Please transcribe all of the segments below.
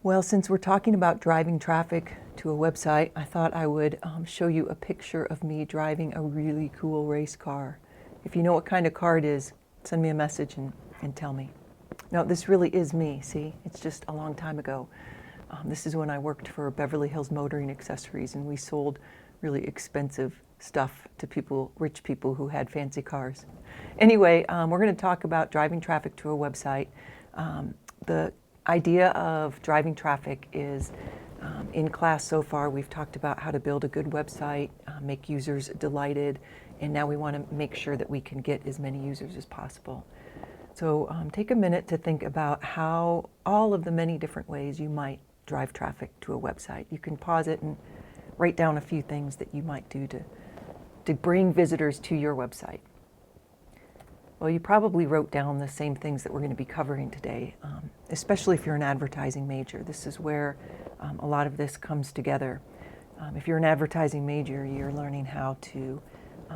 Well, since we're talking about driving traffic to a website, I thought I would show you a picture of me driving a really cool race car. If you know what kind of car it is, send me a message and tell me. No, this really is me, see? It's just a long time ago. This is when I worked for Beverly Hills Motoring Accessories, and we sold really expensive stuff to people, rich people who had fancy cars. Anyway, we're going to talk about driving traffic to a website. The idea of driving traffic is, in class so far, we've talked about how to build a good website, make users delighted, and now we want to make sure that we can get as many users as possible. So take a minute to think about how all of the many different ways you might drive traffic to a website. You can pause it and write down a few things that you might do to bring visitors to your website. Well, you probably wrote down the same things that we're going to be covering today, especially if you're an advertising major. This is where a lot of this comes together. If you're an advertising major, you're learning how to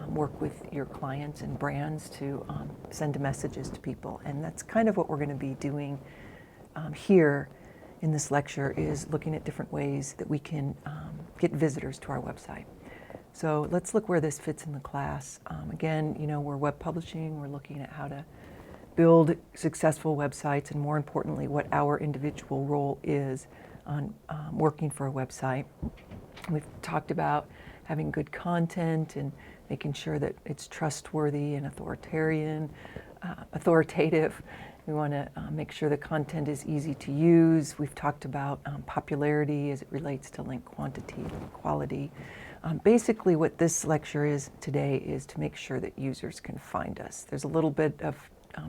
work with your clients and brands to send messages to people. And that's kind of what we're going to be doing here in this lecture, is looking at different ways that we can get visitors to our website. So let's look where this fits in the class. Again, you know, we're web publishing. We're looking at how to build successful websites, and more importantly, what our individual role is on working for a website. We've talked about having good content and making sure that it's trustworthy and authoritative. We want to make sure the content is easy to use. We've talked about popularity as it relates to link quantity and quality. Basically, what this lecture is today is to make sure that users can find us. There's a little bit of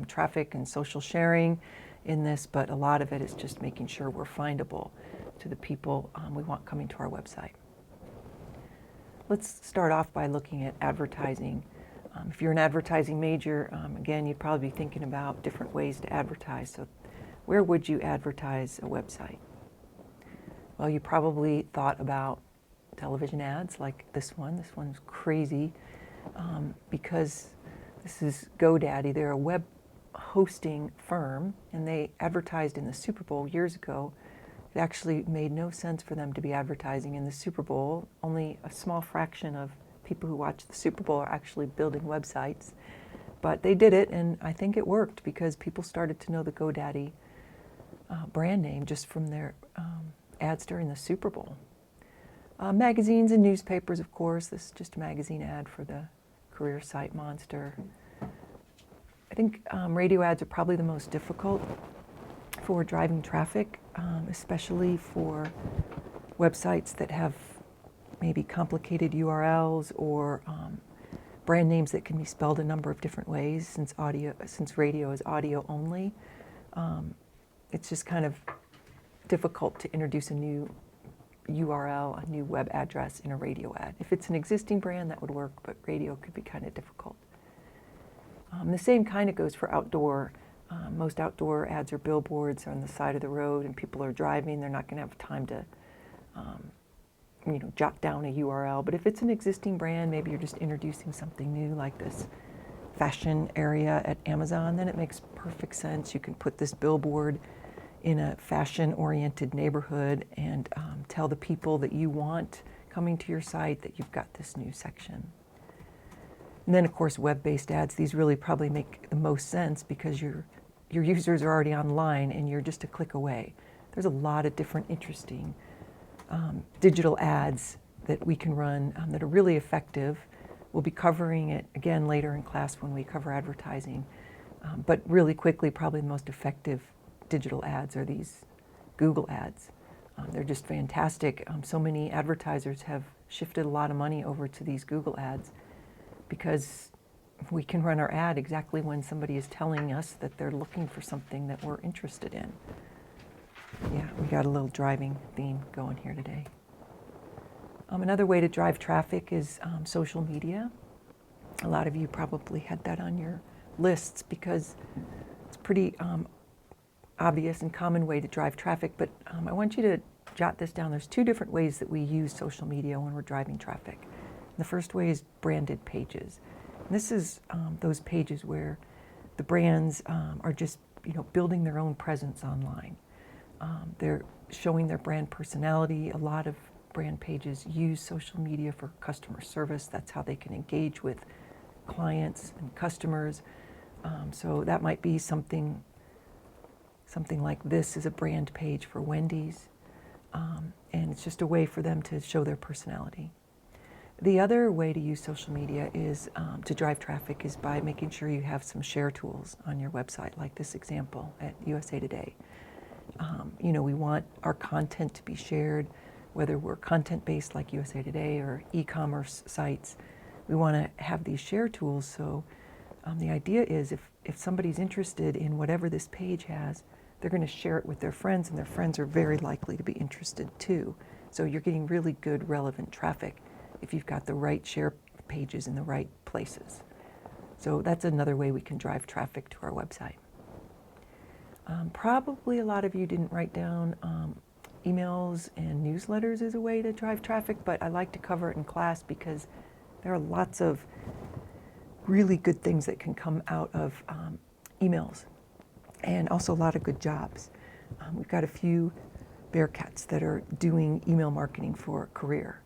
traffic and social sharing in this, but a lot of it is just making sure we're findable to the people we want coming to our website. Let's start off by looking at advertising. If you're an advertising major, again, you'd probably be thinking about different ways to advertise. So where would you advertise a website? Well, you probably thought about television ads like this one. This one's crazy because this is GoDaddy. They're a web hosting firm, and they advertised in the Super Bowl years ago. It actually made no sense for them to be advertising in the Super Bowl. Only a small fraction of people who watch the Super Bowl are actually building websites. But they did it, and I think it worked because people started to know the GoDaddy brand name just from their ads during the Super Bowl. Magazines and newspapers, of course. This is just a magazine ad for the career site Monster. I think radio ads are probably the most difficult for driving traffic, especially for websites that have maybe complicated URLs or brand names that can be spelled a number of different ways. Since radio is audio only, it's just kind of difficult to introduce a new URL, a new web address in a radio ad. If it's an existing brand, that would work, but radio could be kind of difficult. The same kind of goes for outdoor. Most outdoor ads are billboards on the side of the road, and people are driving. They're not going to have time to jot down a URL. But if it's an existing brand, maybe you're just introducing something new like this fashion area at Amazon, then it makes perfect sense. You can put this billboard in a fashion-oriented neighborhood and tell the people that you want coming to your site that you've got this new section. And then, of course, web-based ads. These really probably make the most sense because your users are already online and you're just a click away. There's a lot of different interesting digital ads that we can run that are really effective. We'll be covering it again later in class when we cover advertising. But really quickly, probably the most effective digital ads are these Google ads. They're just fantastic. So many advertisers have shifted a lot of money over to these Google ads because we can run our ad exactly when somebody is telling us that they're looking for something that we're interested in. Yeah, we got a little driving theme going here today. Another way to drive traffic is social media. A lot of you probably had that on your lists because it's pretty obvious and common way to drive traffic, but I want you to jot this down. There's two different ways that we use social media when we're driving traffic. The first way is branded pages. And this is those pages where the brands are just building their own presence online. They're showing their brand personality. A lot of brand pages use social media for customer service. That's how they can engage with clients and customers. So that might be something like this is a brand page for Wendy's. And it's just a way for them to show their personality. The other way to use social media is to drive traffic is by making sure you have some share tools on your website, like this example at USA Today. We want our content to be shared, whether we're content-based like USA Today or e-commerce sites. We want to have these share tools, so the idea is if somebody's interested in whatever this page has, they're going to share it with their friends, and their friends are very likely to be interested too. So you're getting really good, relevant traffic if you've got the right share pages in the right places. So that's another way we can drive traffic to our website. Probably a lot of you didn't write down emails and newsletters as a way to drive traffic, but I like to cover it in class because there are lots of really good things that can come out of emails, and also a lot of good jobs. We've got a few Bearcats that are doing email marketing for a career.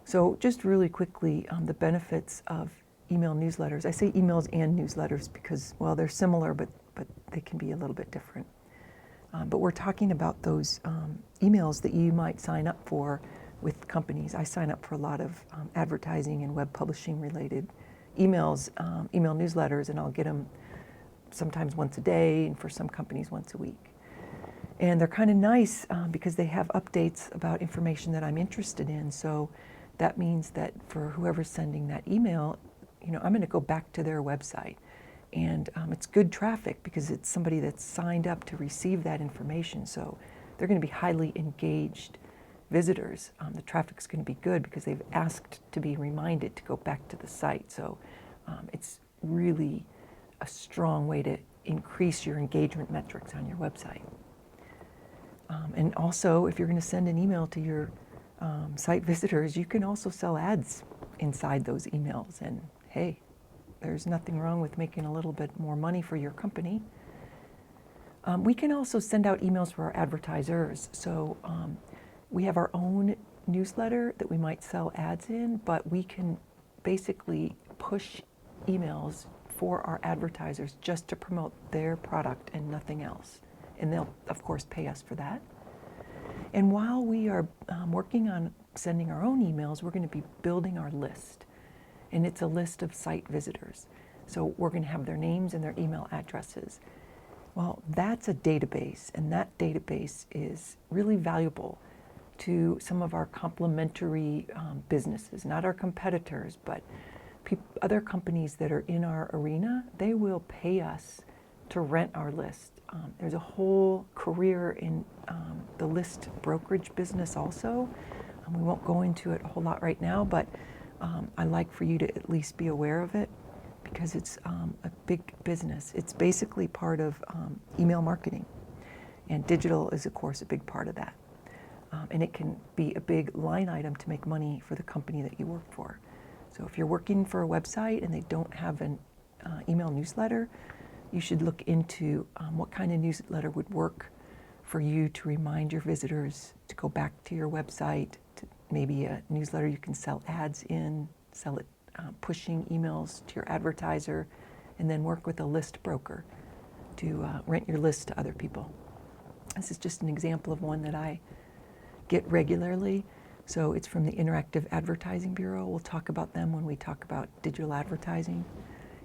So just really quickly, the benefits of email newsletters. I say emails and newsletters because, well, they're similar, but they can be a little bit different. But we're talking about those emails that you might sign up for with companies. I sign up for a lot of advertising and web publishing related emails, email newsletters, and I'll get them sometimes once a day, and for some companies once a week. And they're kind of nice because they have updates about information that I'm interested in. So that means that for whoever's sending that email, I'm going to go back to their website. And it's good traffic because it's somebody that's signed up to receive that information. So they're going to be highly engaged visitors. The traffic's going to be good because they've asked to be reminded to go back to the site. So it's really a strong way to increase your engagement metrics on your website. And also, if you're going to send an email to your site visitors, you can also sell ads inside those emails. And hey, there's nothing wrong with making a little bit more money for your company. We can also send out emails for our advertisers. So we have our own newsletter that we might sell ads in, but we can basically push emails for our advertisers just to promote their product and nothing else. And they'll, of course, pay us for that. And while we are working on sending our own emails, we're going to be building our list. And it's a list of site visitors. So we're going to have their names and their email addresses. Well, that's a database, and that database is really valuable to some of our complementary businesses, not our competitors, but other companies that are in our arena. They will pay us to rent our list. There's a whole career in the list brokerage business also. We won't go into it a whole lot right now, but I'd like for you to at least be aware of it because it's a big business. It's basically part of email marketing, and digital is, of course, a big part of that. And it can be a big line item to make money for the company that you work for. So if you're working for a website and they don't have an email newsletter, you should look into what kind of newsletter would work for you to remind your visitors to go back to your website, to maybe a newsletter you can sell ads in, sell it pushing emails to your advertiser, and then work with a list broker to rent your list to other people. This is just an example of one that I get regularly. So it's from the Interactive Advertising Bureau. We'll talk about them when we talk about digital advertising.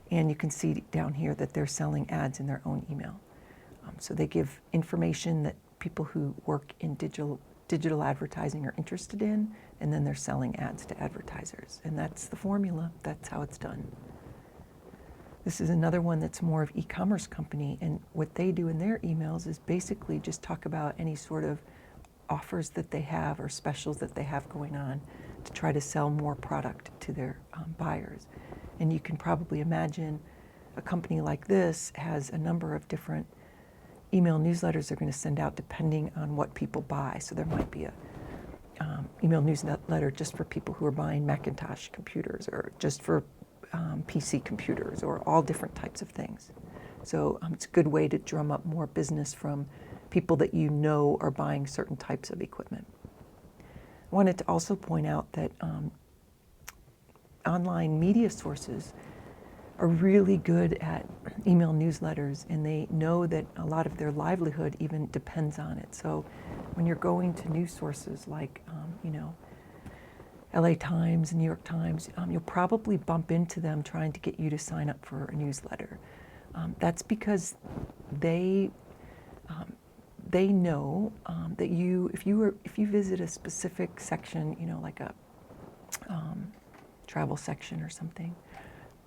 And you can see down here that they're selling ads in their own email. So they give information that people who work in digital advertising are interested in, and then they're selling ads to advertisers. And that's the formula. That's how it's done. This is another one that's more of e-commerce company, and what they do in their emails is basically just talk about any sort of offers that they have or specials that they have going on to try to sell more product to their buyers. And you can probably imagine a company like this has a number of different email newsletters they're going to send out depending on what people buy. So there might be a email newsletter just for people who are buying Macintosh computers, or just for PC computers, or all different types of things. So it's a good way to drum up more business from people that you know are buying certain types of equipment. I wanted to also point out that online media sources are really good at email newsletters, and they know that a lot of their livelihood even depends on it. So when you're going to news sources like, LA Times, New York Times, you'll probably bump into them trying to get you to sign up for a newsletter. That's because they know that if you visit a specific section, like a travel section or something,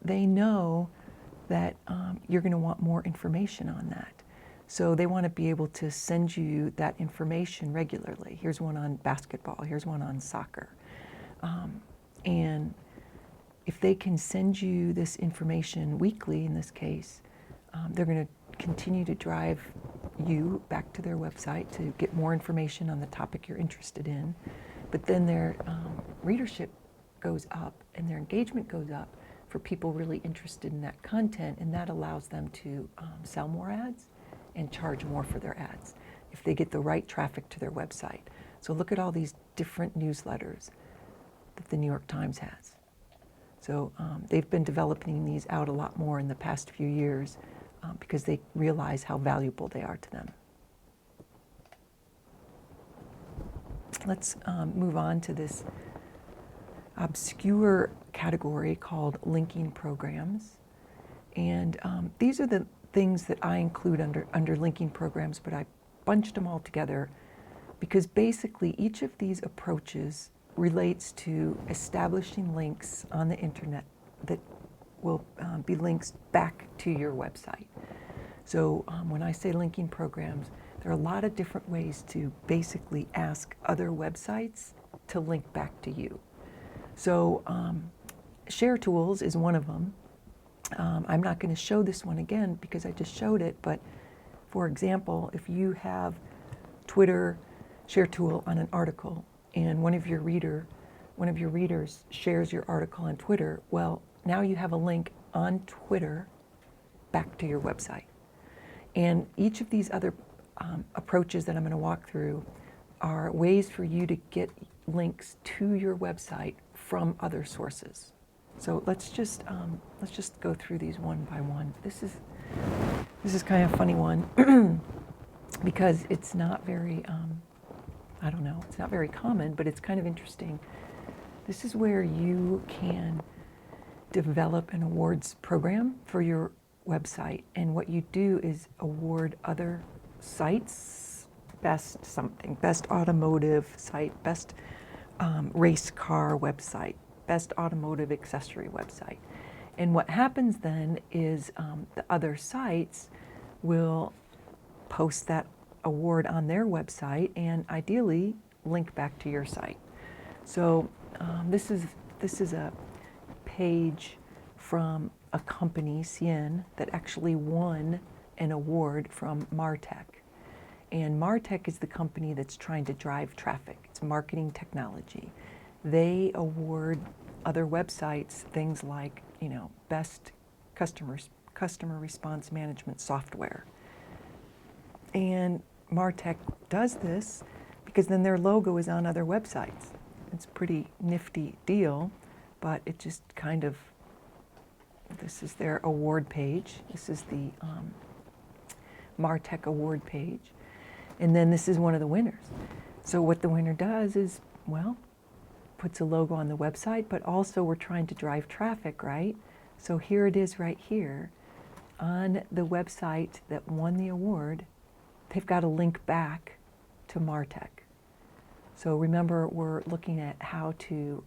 they know that you're going to want more information on that. So they want to be able to send you that information regularly. Here's one on basketball. Here's one on soccer. And if they can send you this information weekly, in this case, they're going to continue to drive you back to their website to get more information on the topic you're interested in. But then their readership goes up and their engagement goes up for people really interested in that content, and that allows them to sell more ads and charge more for their ads if they get the right traffic to their website. So look at all these different newsletters that the New York Times has. So they've been developing these out a lot more in the past few years because they realize how valuable they are to them. Let's move on to this obscure category called linking programs. And these are the things that I include under linking programs, but I bunched them all together because basically each of these approaches relates to establishing links on the internet that will be links back to your website. So when I say linking programs, there are a lot of different ways to basically ask other websites to link back to you. So Share Tools is one of them. I'm not going to show this one again because I just showed it, but for example, if you have Twitter Share Tool on an article and one of your readers shares your article on Twitter, well, now you have a link on Twitter back to your website. And each of these other approaches that I'm going to walk through are ways for you to get links to your website from other sources. So let's just go through these one by one. This is kind of a funny one because it's not very it's not very common, but it's kind of interesting. This is where you can develop an awards program for your website, and what you do is award other sites best automotive site, best race car website, best automotive accessory website. And what happens then is the other sites will post that award on their website and ideally link back to your site. So this is a page from a company, CN, that actually won an award from MarTech. And MarTech is the company that's trying to drive traffic. It's marketing technology. They award other websites things like, best customer response management software. And MarTech does this because then their logo is on other websites. It's a pretty nifty deal, but it just kind of, this is their award page. This is the MarTech award page. And then this is one of the winners. So what the winner does is, puts a logo on the website, but also we're trying to drive traffic, right? So here it is right here on the website that won the award. They've got a link back to MarTech. So remember, we're looking at how to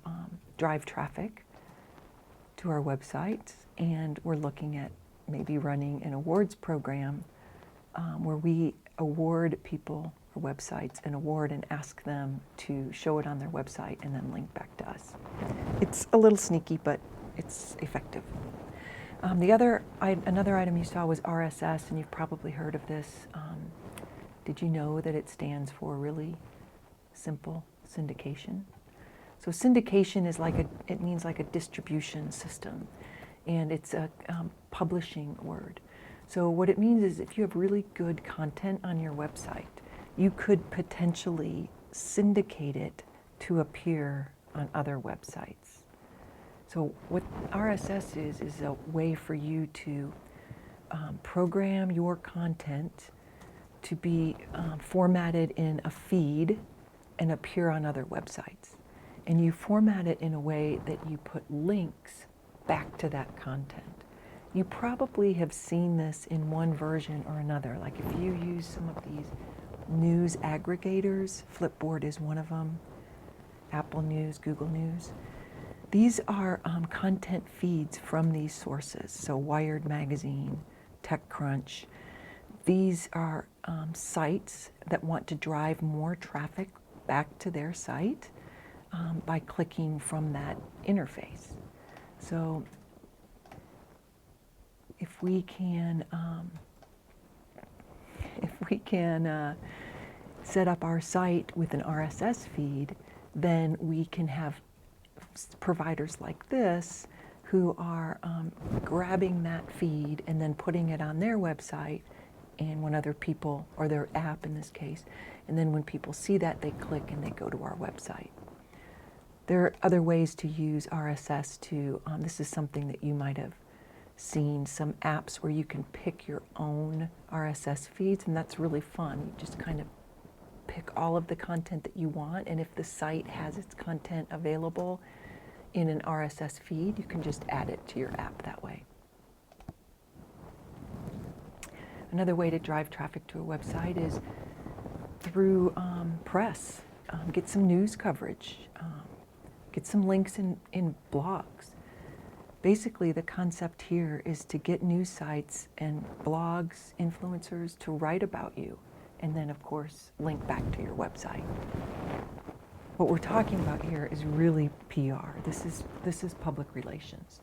drive traffic to our websites, and we're looking at maybe running an awards program where we award people or websites an award and ask them to show it on their website and then link back to us. It's a little sneaky, but it's effective. Another item you saw was RSS, and you've probably heard of this. Did you know that it stands for really simple syndication? So syndication is it means like a distribution system, and it's a publishing word. So what it means is if you have really good content on your website, you could potentially syndicate it to appear on other websites. So what RSS is a way for you to program your content to be formatted in a feed and appear on other websites. And you format it in a way that you put links back to that content. You probably have seen this in one version or another. Like if you use some of these news aggregators, Flipboard is one of them, Apple News, Google News. These are content feeds from these sources. So Wired Magazine, TechCrunch. These are sites that want to drive more traffic back to their site by clicking from that interface. So if we can set up our site with an RSS feed, then we can have providers like this who are grabbing that feed and then putting it on their website, and when other people, or their app in this case, and then when people see that, they click and they go to our website. There are other ways to use RSS to, this is something that you might have seen, some apps where you can pick your own RSS feeds, and that's really fun. You just kind of pick all of the content that you want, and if the site has its content available in an RSS feed, you can just add it to your app that way. Another way to drive traffic to a website is through press. Get some news coverage, get some links in blogs. Basically, the concept here is to get news sites and blogs, influencers to write about you, and then, of course, link back to your website. What we're talking about here is really PR. This is public relations.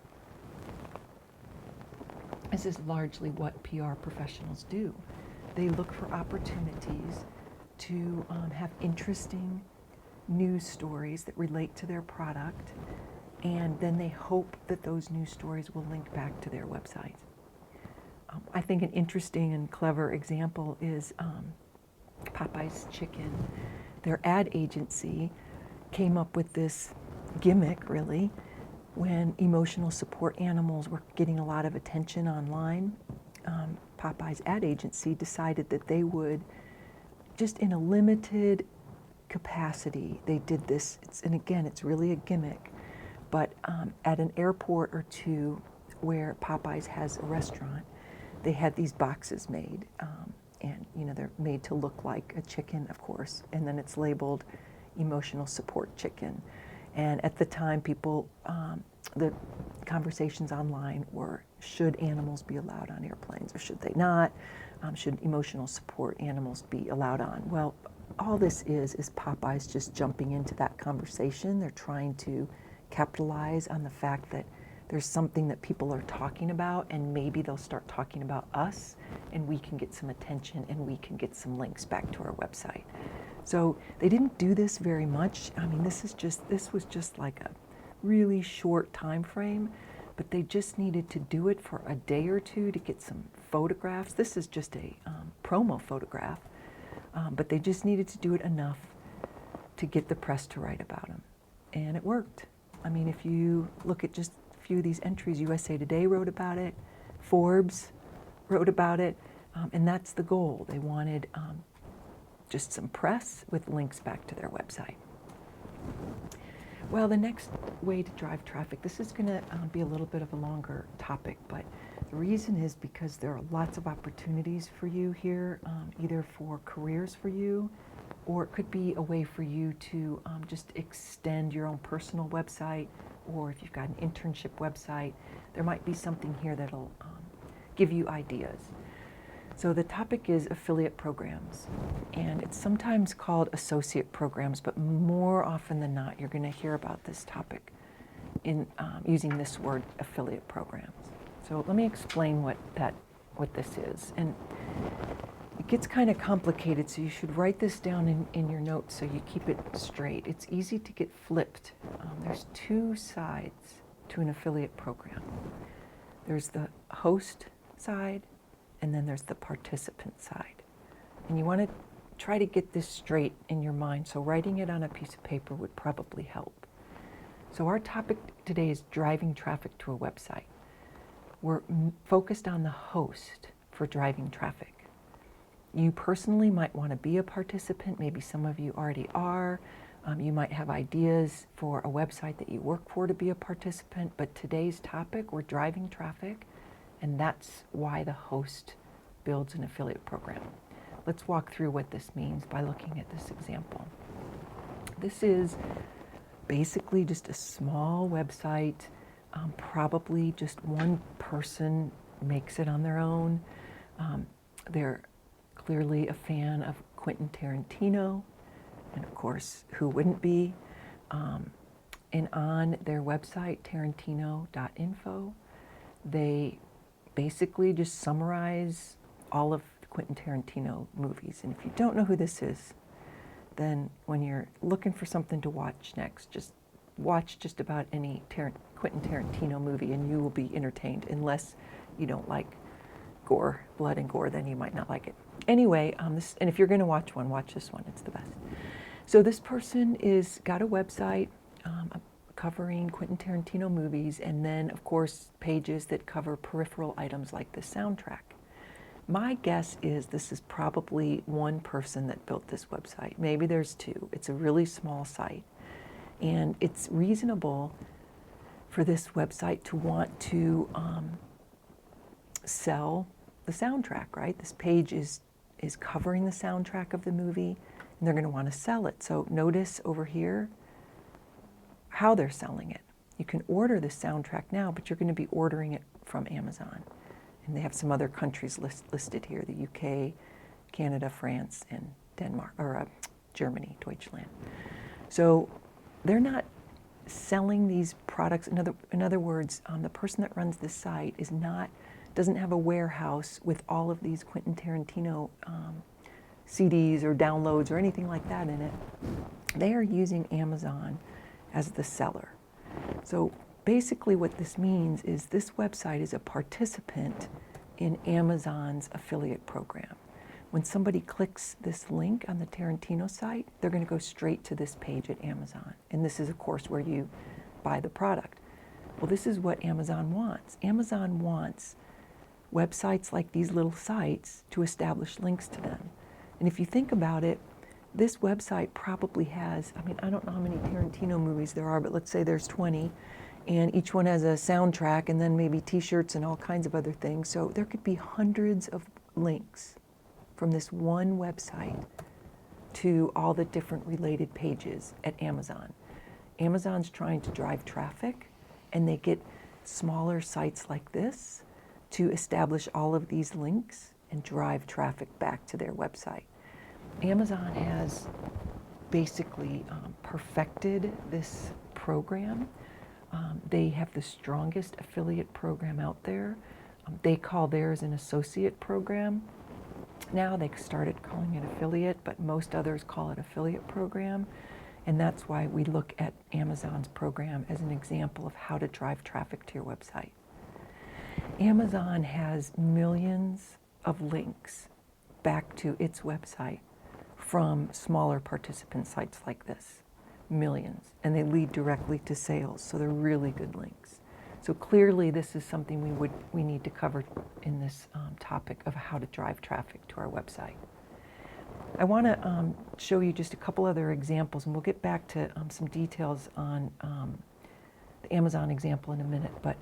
This is largely what PR professionals do. They look for opportunities to have interesting news stories that relate to their product, and then they hope that those news stories will link back to their website. I think an interesting and clever example is Popeye's Chicken. Their ad agency came up with this gimmick, really, when emotional support animals were getting a lot of attention online. Popeye's ad agency decided that they would, just in a limited capacity, they did this, and again, it's really a gimmick, but at an airport or two where Popeye's has a restaurant, they had these boxes made, and they're made to look like a chicken, of course, and then it's labeled emotional support chicken. And at the time, people, the conversations online were, should animals be allowed on airplanes or should they not? Should emotional support animals be allowed on? Well, all this is Popeye's just jumping into that conversation. They're trying to capitalize on the fact that there's something that people are talking about, and maybe they'll start talking about us, and we can get some attention, and we can get some links back to our website. So they didn't do this very much. I mean, this was just like a really short time frame, but they just needed to do it for a day or two to get some photographs. This is just a promo photograph, but they just needed to do it enough to get the press to write about them, and it worked. I mean, if you look at just a few of these entries, USA Today wrote about it, Forbes wrote about it, and that's the goal. They wanted just some press with links back to their website. Well, the next way to drive traffic, this is going to be a little bit of a longer topic, but the reason is because there are lots of opportunities for you here, either for careers for you, or it could be a way for you to just extend your own personal website, or if you've got an internship website, there might be something here that'll give you ideas. So the topic is affiliate programs, and it's sometimes called associate programs, but more often than not, you're going to hear about this topic in using this word, affiliate programs. So let me explain what this is. And it gets kind of complicated, so you should write this down in your notes so you keep it straight. It's easy to get flipped. There's two sides to an affiliate program. There's the host side, and then there's the participant side. And you want to try to get this straight in your mind, so writing it on a piece of paper would probably help. So our topic today is driving traffic to a website. We're focused on the host for driving traffic. You personally might want to be a participant. Maybe some of you already are. You might have ideas for a website that you work for to be a participant, but today's topic, we're driving traffic, and that's why the host builds an affiliate program. Let's walk through what this means by looking at this example. This is basically just a small website, probably just one person makes it on their own. They're clearly a fan of Quentin Tarantino, and of course, who wouldn't be? And on their website, tarantino.info, they basically just summarize all of Quentin Tarantino movies. And if you don't know who this is, then when you're looking for something to watch next, just watch just about any Quentin Tarantino movie and you will be entertained, unless you don't like gore, blood and gore, then you might not like it. Anyway, and if you're going to watch one, watch this one. It's the best. So this person is got a website covering Quentin Tarantino movies, and then, of course, pages that cover peripheral items like the soundtrack. My guess is this is probably one person that built this website. Maybe there's two. It's a really small site. And it's reasonable for this website to want to sell the soundtrack, right? This page is covering the soundtrack of the movie, and they're going to want to sell it. So notice over here how they're selling it. You can order the soundtrack now, but you're going to be ordering it from Amazon. And they have some other countries listed here, the UK, Canada, France, and Denmark, or Germany, Deutschland. So they're not selling these products. In other words, the person that runs this site doesn't have a warehouse with all of these Quentin Tarantino CDs or downloads or anything like that in it. They are using Amazon as the seller. So basically what this means is this website is a participant in Amazon's affiliate program. When somebody clicks this link on the Tarantino site, they're going to go straight to this page at Amazon. And this is, of course, where you buy the product. Well, this is what Amazon wants. Amazon wants websites like these little sites to establish links to them. And if you think about it, this website probably has, I don't know how many Tarantino movies there are, but let's say there's 20, and each one has a soundtrack and then maybe t-shirts and all kinds of other things. So there could be hundreds of links from this one website to all the different related pages at Amazon. Amazon's trying to drive traffic, and they get smaller sites like this to establish all of these links and drive traffic back to their website. Amazon has basically perfected this program. They have the strongest affiliate program out there. They call theirs an associate program. Now they started calling it affiliate, but most others call it affiliate program. And that's why we look at Amazon's program as an example of how to drive traffic to your website. Amazon has millions of links back to its website from smaller participant sites like this. Millions. And they lead directly to sales, so they're really good links. So clearly this is something we need to cover in this topic of how to drive traffic to our website. I want to show you just a couple other examples, and we'll get back to some details on the Amazon example in a minute, but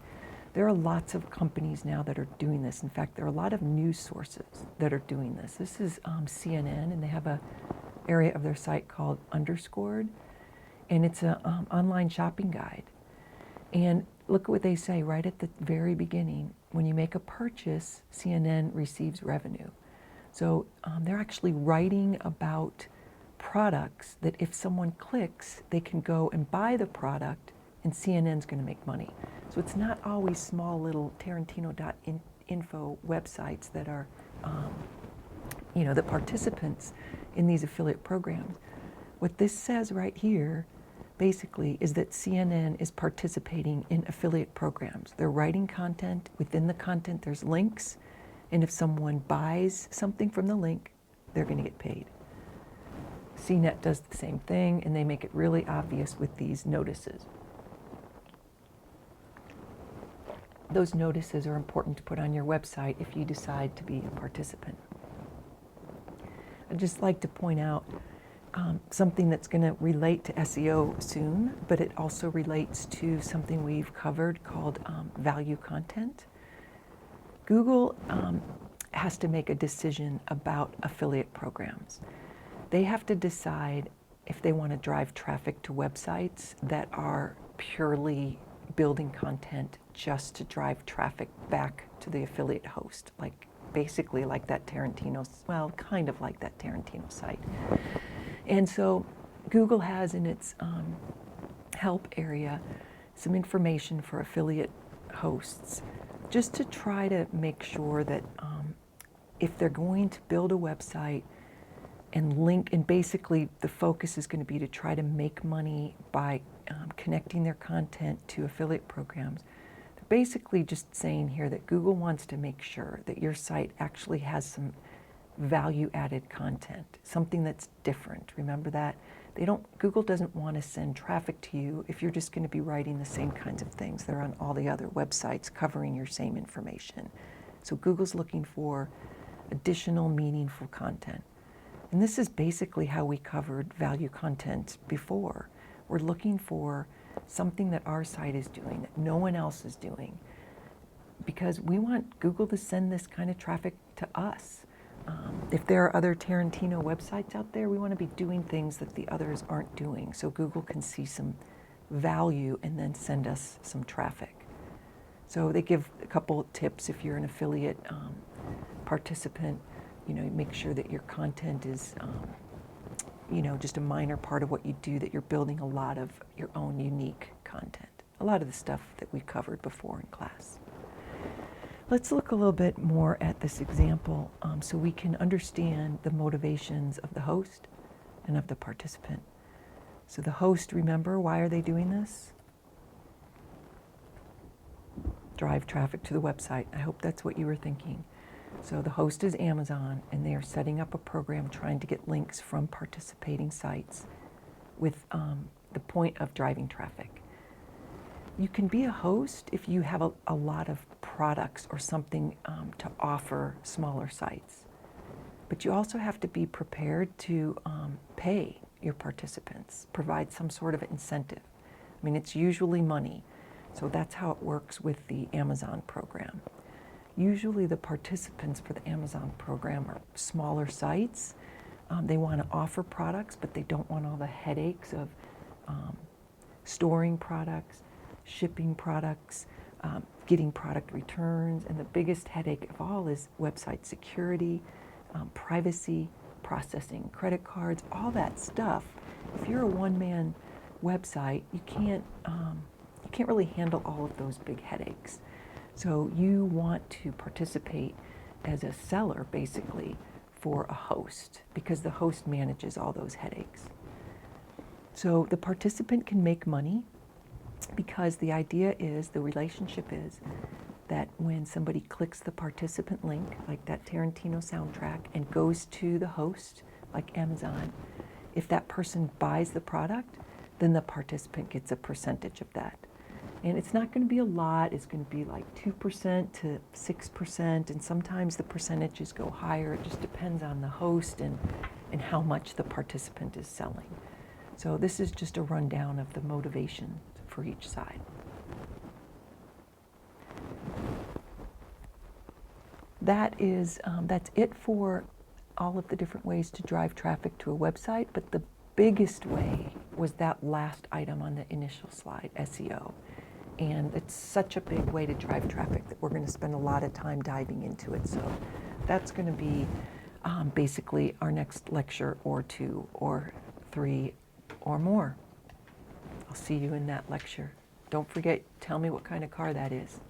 there are lots of companies now that are doing this. In fact, there are a lot of news sources that are doing this. This is CNN, and they have an area of their site called Underscored, and it's an online shopping guide. And look at what they say right at the very beginning. When you make a purchase, CNN receives revenue. So they're actually writing about products that if someone clicks, they can go and buy the product, and CNN's going to make money. So it's not always small little tarantino.info websites that are, the participants in these affiliate programs. What this says right here basically is that CNN is participating in affiliate programs. They're writing content. Within the content there's links, And if someone buys something from the link, they're going to get paid. CNET does the same thing, and they make it really obvious with these notices. Those notices are important to put on your website if you decide to be a participant. I'd just like to point out something that's going to relate to SEO soon, but it also relates to something we've covered called value content. Google has to make a decision about affiliate programs. They have to decide if they want to drive traffic to websites that are purely building content just to drive traffic back to the affiliate host, like basically like that Tarantino, well, kind of like that Tarantino site. And so Google has in its help area some information for affiliate hosts, just to try to make sure that if they're going to build a website and link, and basically the focus is going to be to try to make money by connecting their content to affiliate programs. They're basically just saying here that Google wants to make sure that your site actually has some value-added content, something that's different. Remember that? Google doesn't want to send traffic to you if you're just going to be writing the same kinds of things that are on all the other websites covering your same information. So Google's looking for additional meaningful content. And this is basically how we covered value content before. We're looking for something that our site is doing that no one else is doing, because we want Google to send this kind of traffic to us. If there are other Tarantino websites out there, we want to be doing things that the others aren't doing, so Google can see some value and then send us some traffic. So they give a couple tips if you're an affiliate participant. Make sure that your content is, just a minor part of what you do, that you're building a lot of your own unique content. A lot of the stuff that we covered before in class. Let's look a little bit more at this example so we can understand the motivations of the host and of the participant. So the host, remember, why are they doing this? Drive traffic to the website. I hope that's what you were thinking. So the host is Amazon, and they are setting up a program trying to get links from participating sites with the point of driving traffic. You can be a host if you have a lot of products or something to offer smaller sites. But you also have to be prepared to pay your participants, provide some sort of incentive. I mean, it's usually money. So that's how it works with the Amazon program. Usually the participants for the Amazon program are smaller sites. They want to offer products, but they don't want all the headaches of storing products, shipping products, getting product returns, and the biggest headache of all is website security, privacy, processing credit cards, all that stuff. If you're a one-man website, you can't really handle all of those big headaches. So you want to participate as a seller, basically, for a host, because the host manages all those headaches. So the participant can make money because the idea is, the relationship is, that when somebody clicks the participant link, like that Tarantino soundtrack, and goes to the host, like Amazon, if that person buys the product, then the participant gets a percentage of that. And it's not going to be a lot. It's going to be like 2% to 6%, and sometimes the percentages go higher. It just depends on the host and how much the participant is selling. So this is just a rundown of the motivation for each side. That's it for all of the different ways to drive traffic to a website, but the biggest way was that last item on the initial slide, SEO. And it's such a big way to drive traffic that we're going to spend a lot of time diving into it. So that's going to be basically our next lecture or 2 or 3 or more. I'll see you in that lecture. Don't forget, tell me what kind of car that is.